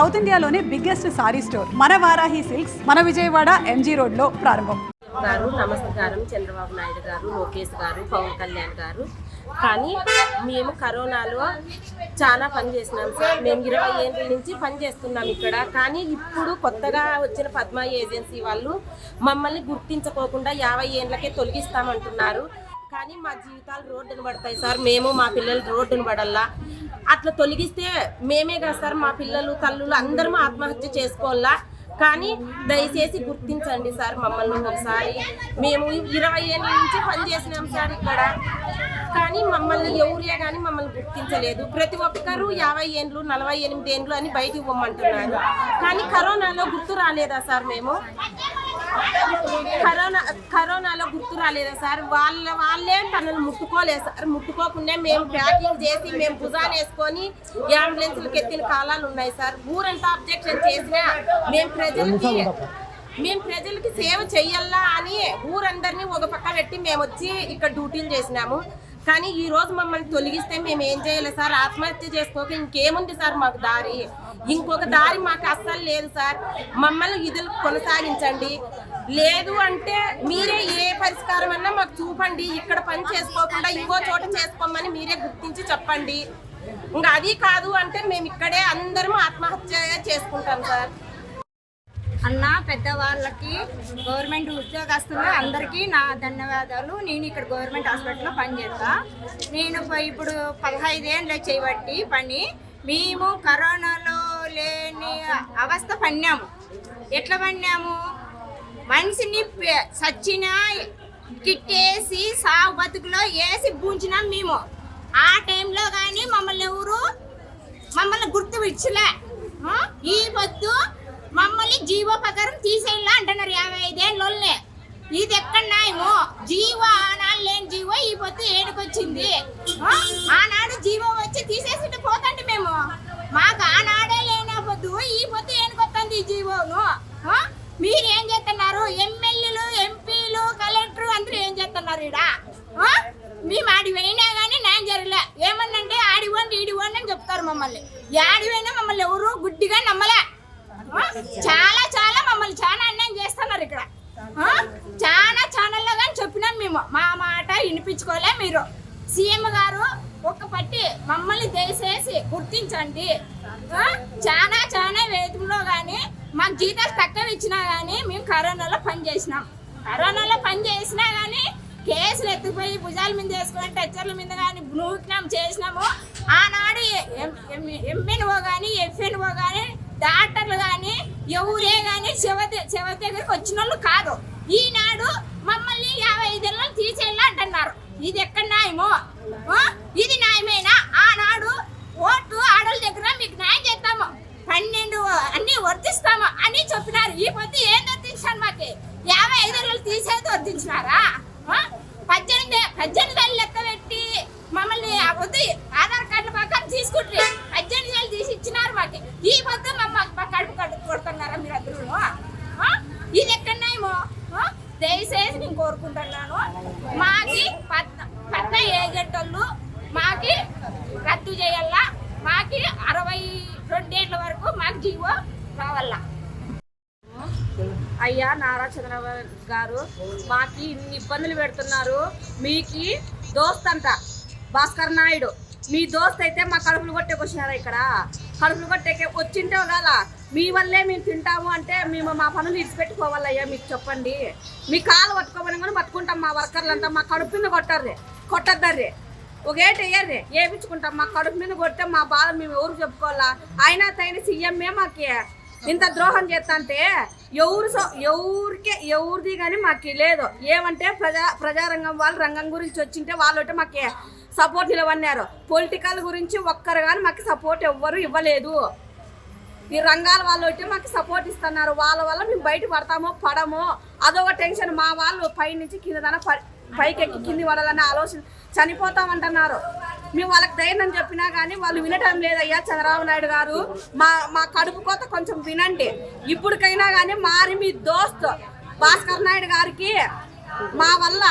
South ఇండియాలోనే biggest sorry store మన Varahi silks మన విజయవాడ ఎంజీ రోడ్ లో ప్రారంభం. నమస్కారం చంద్రబాబు నాయుడు గారు, లోకేష్ గారు, పవన్ కళ్యాణ్ గారు. కానీ మేము కరోనాలో చాలా పని చేసినాం సార్. మేము 20 ఏళ్ళ నుంచి పని చేస్తున్నాం ఇక్కడ. కానీ ఇప్పుడు కొత్తగా వచ్చిన పద్మ ఏజెన్సీ వాళ్ళు మమ్మల్ని గుర్తించుకోకుండా 50 ఏళ్ళకే తొలగిస్తామంటున్నారు. కానీ మా జీవితాలు రోడ్డును పడతాయి సార్. మేము మా పిల్లలు రోడ్డును పడల్లా. అట్లా తొలగిస్తే మేమే కదా సార్, మా పిల్లలు తల్లులు అందరూ ఆత్మహత్య చేసుకోవాలా. కానీ దయచేసి గుర్తించండి సార్ మమ్మల్ని ఒకసారి. మేము 20 ఏళ్ళ నుంచి పనిచేసినాం సార్ ఇక్కడ. కానీ మమ్మల్ని ఎవరే కానీ మమ్మల్ని గుర్తించలేదు. ప్రతి ఒక్కరూ 50 ఏళ్ళు 48 ఏళ్ళు అని బయటికి ఇవ్వమంటున్నారు. కానీ కరోనాలో గుర్తు రాలేదా సార్? మేము కరోనాలో గుర్తు రాలేదా సార్? వాళ్ళే తనను ముట్టుకోలేదు సార్. ముట్టుకోకుండా మేము ప్యాకింగ్ చేసి మేము భుజాన్ని వేసుకొని అంబులెన్స్లకు ఎత్తిన కాలాలు ఉన్నాయి సార్. ఊరంతా అబ్జెక్షన్ చేసినా మేము ప్రజలకి సేవ చెయ్యాలా అని ఊరందరినీ ఒక పక్క పెట్టి మేము వచ్చి ఇక్కడ డ్యూటీలు చేసినాము. కానీ ఈ రోజు మమ్మల్ని తొలగిస్తే మేము ఏం చేయాలి సార్? ఆత్మహత్య చేసుకోక ఇంకేముంది సార్ మాకు దారి? ఇంకొక దారి మాకు అస్సలు లేదు సార్. మమ్మల్ని విధులు కొనసాగించండి. లేదు అంటే మీరే ఏ పరిష్కారం అన్నా మాకు చూపండి. ఇక్కడ పని చేసుకోకుండా ఇంకో చోట చేసుకోమని మీరే గుర్తించి చెప్పండి. ఇంకా అది కాదు అంటే మేము ఇక్కడే అందరం ఆత్మహత్య చేసుకుంటాం సార్. అన్న పెద్దవాళ్ళకి, గవర్నమెంట్ ఉద్యోగస్తులు అందరికీ నా ధన్యవాదాలు. నేను ఇక్కడ గవర్నమెంట్ హాస్పిటల్లో పనిచేస్తా. నేను ఇప్పుడు 15 ఏళ్ళు చేయబట్టి పని. మేము కరోనాలో లేని అవస్థ పడినాము. ఎట్లా పడినాము? మనిషిని సచ్చిన కిట్టేసి సాగు బతుకులో వేసి పూంచినాం మేము. ఆ టైంలో కానీ మమ్మల్ని గుర్తు ఇచ్చలే. ఈ పొద్దు మమ్మల్ని జీవోపకారం తీసేయాల అంటున్నారు 55 ఏళ్ళే. ఇది ఎక్కడ న్యాయమో? జీవో ఆనాడు లేని జీవో ఈ పొద్దు ఏడుకొచ్చింది. ఆనాడు జీవో వచ్చి తీసేసి పోతండి మేము. మాకు ఆనాడే లేని పొద్దు ఈ పొద్దు ఏడుకొస్తుంది ఈ జీవోను. మీరేం చేస్తున్నారు? ఎమ్మెల్యేలు, ఎంపీలు, కలెక్టర్ అందరూ ఏం చేస్తున్నారు ఈడ? మేము ఆడిపోయినా కానీ న్యాయం జరగలే. ఏమన్నంటే ఆడివ్వండి ఈడివ్వండి అని చెప్తారు మమ్మల్ని. ఆడిపోయినా మమ్మల్ని ఎవరు గుడ్డిగా నమ్మలే. చాలా మమ్మల్ని చాలా అన్యాయం చేస్తున్నారు ఇక్కడ. చాలా ఛానల్లో కానీ చెప్పినాం మేము. మా మాట వినిపించుకోలే. మీరు సీఎం గారు ఒక్క పట్టి మమ్మల్ని దయచేసి గుర్తించండి. చాలా వేతంలో కానీ మాకు జీతాలు తక్కువ ఇచ్చినా కానీ మేము కరోనాలో పనిచేసినాం. కరోనాలో పనిచేసినా కానీ కేసులు ఎత్తుకుపోయి భుజాల మీద వేసుకుని టచ్చర్ల మీద కానీ నూకినాం చేసినాము. ఆనాడు ఎంఎన్ఓ కానీ ఎఫ్ఎన్ఓ కానీ డాక్టర్లు కానీ ఎవరే కానీ శివ దగ్గరికి వచ్చిన వాళ్ళు కాదు. ఈనాడు మమ్మల్ని 55 ఏళ్ళు తీసేయాలి అంటున్నారు. ఇది ఎక్కడ న్యాయమో? ఇది న్యాయమేనా? ఆనాడు ఓటు ఆడల దగ్గర మీకు న్యాయం చేస్తాము, 12 అన్ని వర్తిస్తాము అని చెప్పినారు. ఈ పొద్దు ఏం వర్తించాను? మాకు 55 ఏళ్ళు తీసేది వర్తించినారా? 18 ఏళ్ళు లెక్క పెట్టి మమ్మల్ని ఆధార్ కార్డుల ప్రకారం తీసుకుంటే 18 ఏళ్ళు తీసి ఇచ్చినారు మాకు. ఈ పొద్దు మా కడుపు కొడుతున్నారా మీరు అందరూ? ఇది ఎక్కడన్నాయేమో దయచేసి నేను కోరుకుంటున్నాను. మాకి పెద్ద ఏజెంట్ వాళ్ళు మాకి రద్దు చేయాలా. మాకి 62 ఏళ్ళ వరకు మాకు జీవో రావాలా. అయ్యా నారా చంద్రబాబు గారు, మాకు ఇన్ని ఇబ్బందులు పెడుతున్నారు. మీకు దోస్త్ అంట భాస్కర్ నాయుడు, మీ దోస్త్ అయితే మా కడుపులు కొట్టేకొచ్చినారా? ఇక్కడ కడుపులు కొట్టేకే వచ్చింటే కదా మీ వల్లే మేము తింటాము అంటే మేము మా పనులు ఇడిచిపెట్టుకోవాలయ్యా. మీకు చెప్పండి. మీ కాలు పట్టుకోమని కూడా పట్టుకుంటాం. మా వర్కర్లంతా మా కడుపు మీద కొట్టద్దారే ఒకేటి వేయర్రే వేయించుకుంటాం. మా కడుపు మీద కొడితే మా బాధ మేము ఎవరు చెప్పుకోవాలా? అయినా తగిన సీఎంఏ మాకు ఇంత ద్రోహం చేస్తా అంటే ఎవరిది కానీ మాకు లేదు. ఏమంటే ప్రజారంగం వాళ్ళు రంగం గురించి వచ్చింటే వాళ్ళు మాకు సపోర్ట్ నిలవన్నారు. పొలిటికల్ గురించి ఒక్కరు కానీ మాకు సపోర్ట్ ఎవ్వరు ఇవ్వలేదు. ఈ రంగాల వాళ్ళు మాకు సపోర్ట్ ఇస్తున్నారు. వాళ్ళ వల్ల మేము బయట పడమో అదొక టెన్షన్. మా వాళ్ళు పైనుంచి కింద పైకెక్కి కింది పడాలనే ఆలోచన చనిపోతామంటున్నారు. మేము వాళ్ళకి ధైర్యం చెప్పినా కానీ వాళ్ళు వినటం లేదయ్యా. చంద్రబాబు నాయుడు గారు మా కడుపు కోత కొంచెం వినండి. ఇప్పటికైనా కానీ మారి మీ దోస్త్ భాస్కర్ నాయుడు గారికి మా వల్ల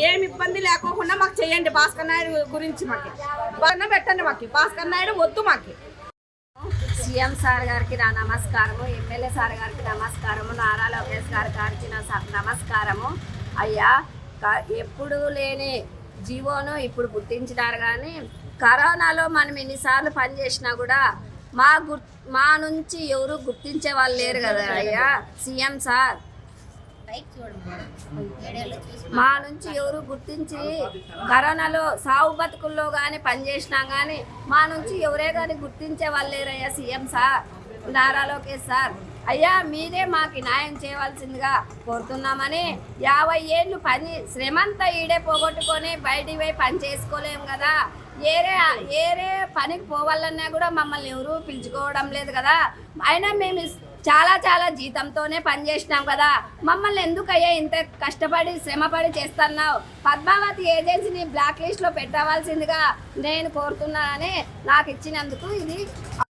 ఏమి ఇబ్బంది లేకోకుండా మాకు చేయండి. భాస్కర్ నాయుడు గురించి మాకు పెట్టండి. భాస్కర్ నాయుడు వద్దు మాకు. సీఎం సార్ గారికి నా నమస్కారము, ఎమ్మెల్యే సార్ గారికి నమస్కారము, నారా లోకేష్ గారికి నా నమస్కారము. అయ్యా ఎప్పుడు లేని జీవోను ఇప్పుడు గుర్తించినారు. కానీ కరోనాలో మనం ఎన్నిసార్లు పనిచేసినా కూడా మా నుంచి ఎవరు గుర్తించే వాళ్ళు లేరు కదా అయ్యా సీఎం సార్. మా నుంచి ఎవరు గుర్తించి కరోనాలో సాగు బతుకుల్లో కానీ పనిచేసినా కానీ మా నుంచి ఎవరే కానీ గుర్తించే వాళ్ళు లేరయ్యా CM sir, Nara Lokesh sir. అయ్యా మీరే మాకు న్యాయం చేయవలసిందిగా కోరుతున్నామని. 50 ఏళ్ళు శ్రమంతా ఈడే పోగొట్టుకొని బయటికి పోయి పని చేసుకోలేము కదా. ఏరే పనికి పోవాలన్నా కూడా మమ్మల్ని ఎవరు పిలుచుకోవడం లేదు కదా. అయినా మేము చాలా జీతంతోనే పని చేసినాం కదా. మమ్మల్ని ఎందుకయ్యా ఇంత కష్టపడి శ్రమపడి చేస్తున్నావు? పద్మావతి ఏజెన్సీని బ్లాక్ లిస్ట్లో పెట్టవలసిందిగా నేను కోరుతున్నానని నాకు ఇచ్చినందుకు ఇది